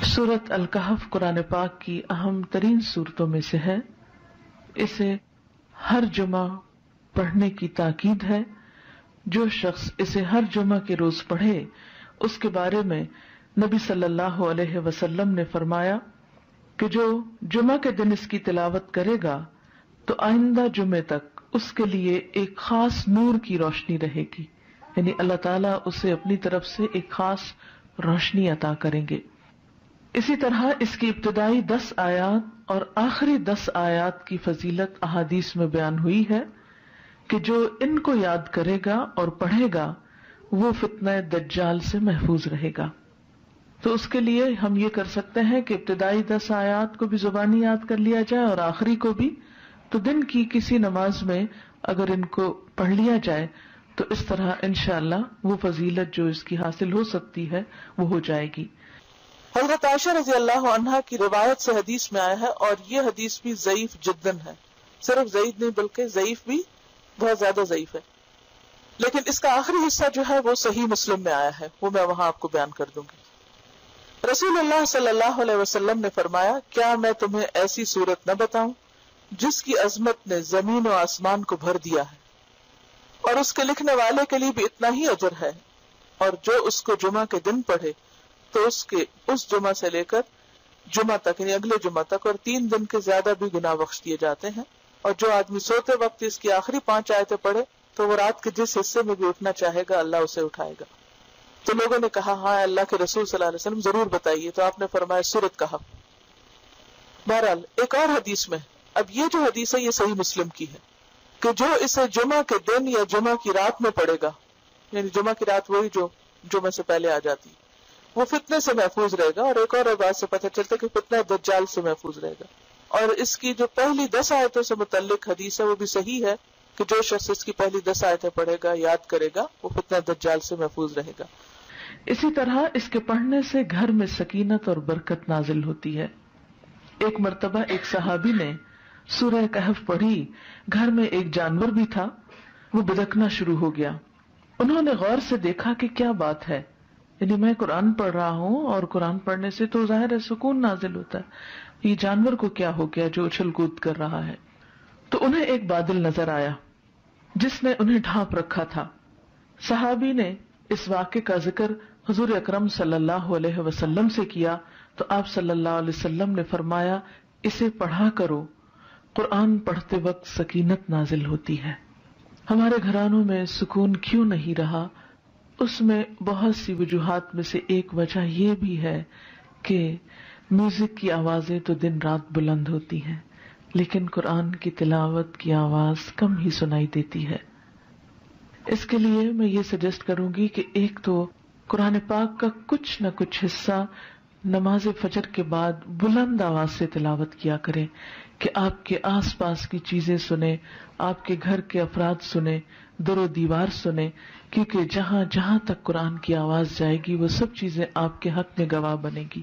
سورۃ الکہف قرآن پاک کی اہم ترین صورتوں میں سے ہے. اسے ہر جمعہ پڑھنے کی تاکید ہے. جو شخص اسے ہر جمعہ کے روز پڑھے اس کے بارے میں نبی صلی اللہ علیہ وسلم نے فرمایا کہ جو جمعہ کے دن اس کی تلاوت کرے گا تو آئندہ جمعے تک اس کے لیے ایک خاص نور کی روشنی رہے گی، یعنی اللہ تعالیٰ اسے اپنی طرف سے ایک خاص روشنی عطا کریں گے. اسی طرح اس کی ابتدائی 10 آیات اور آخری 10 آیات کی فضیلت احادیث میں بیان ہوئی ہے کہ جو ان کو یاد کرے گا اور پڑھے گا وہ فتنہ دجال سے محفوظ رہے گا. تو اس کے لیے ہم یہ کر سکتے ہیں کہ ابتدائی 10 آیات کو بھی زبانی یاد کر لیا جائے اور آخری کو بھی. تو دن کی کسی نماز میں اگر ان کو پڑھ لیا جائے تو اس طرح انشاءاللہ وہ فضیلت جو اس کی حاصل ہو سکتی ہے وہ ہو جائے گی. حضرت عائشہ رضی اللہ عنہا کی روایت سے حدیث میں آیا ہے، اور یہ حدیث بھی ضعیف جداً ہے. صرف ضعیف نہیں بلکہ ضعیف بھی بہت زیادہ ضعیف ہے، لیکن اس کا آخری حصہ جو ہے وہ صحیح مسلم میں آیا ہے، وہ میں وہاں آپ کو بیان کر دوں گی. رسول اللہ صلی اللہ علیہ وسلم نے فرمایا، کیا میں تمہیں ایسی صورت نہ بتاؤں جس کی عظمت نے زمین و آسمان کو بھر دیا ہے، اور اس کے لکھنے والے کے لیے بھی اتنا ہی اجر ہے، اور جو اس کو جمعہ کے دن پڑھے تو اس جمعہ سے لے کر جمعہ تک یعنی اگلے جمعہ تک اور 3 دن کے زیادہ بھی گناہ بخش دیے جاتے ہیں. اور جو آدمی سوتے وقت اس کی آخری 5 آیتیں پڑھے تو وہ رات کے جس حصے میں بھی اٹھنا چاہے گا اللہ اسے اٹھائے گا. تو لوگوں نے کہا ہاں اللہ کے رسول صلی اللہ علیہ وسلم ضرور بتائیے، تو آپ نے فرمایا سورۃ کہف. بہرحال ایک اور حدیث میں، اب یہ جو حدیث ہے یہ صحیح مسلم کی ہے کہ جو اسے جمعہ کے دن یا جمعہ کی رات میں پڑھے گا، یعنی جمعہ کی رات وہی جو جمعہ سے پہلے آ جاتی، وہ فتنے سے محفوظ رہے گا. اور ایک اور بات سے پتہ چلتا ہے کہ فتنہ دجال سے محفوظ رہے گا. اور اس کی جو پہلی 10 آیتوں سے متعلق حدیث ہے وہ بھی صحیح ہے کہ جو شخص اس کی پہلی 10 آیتیں پڑھے گا، یاد کرے گا، وہ فتنہ دجال سے محفوظ رہے گا. اسی طرح اس کے پڑھنے سے گھر میں سکینت اور برکت نازل ہوتی ہے. ایک مرتبہ ایک صحابی نے سورہ کہف پڑھی، گھر میں ایک جانور بھی تھا، وہ بدکنا شروع ہو گیا. انہوں نے غور سے دیکھا کہ کیا بات ہے، یعنی میں قرآن پڑھ رہا ہوں اور قرآن پڑھنے سے تو ظاہر ہے سکون نازل ہوتا ہے، یہ جانور کو کیا ہو گیا جو اچھل کود کر رہا ہے. تو انہیں ایک بادل نظر آیا جس نے انہیں ڈھانپ رکھا تھا. صحابی نے اس واقعے کا ذکر حضور اکرم صلی اللہ علیہ وسلم سے کیا تو آپ صلی اللہ علیہ وسلم نے فرمایا، اسے پڑھا کرو، قرآن پڑھتے وقت سکینت نازل ہوتی ہے. ہمارے گھرانوں میں سکون کیوں نہیں رہا؟ اس میں بہت سی وجوہات میں سے ایک وجہ یہ بھی ہے کہ میوزک کی آوازیں تو دن رات بلند ہوتی ہیں، لیکن قرآن کی تلاوت کی آواز کم ہی سنائی دیتی ہے. اس کے لیے میں یہ سجیسٹ کروں گی کہ ایک تو قرآن پاک کا کچھ نہ کچھ حصہ نماز فجر کے بعد بلند آواز سے تلاوت کیا کریں کہ آپ کے آس پاس کی چیزیں سنیں، آپ کے گھر کے افراد سنیں، در و دیوار سنیں، کیونکہ جہاں جہاں تک قرآن کی آواز جائے گی وہ سب چیزیں آپ کے حق میں گواہ بنے گی.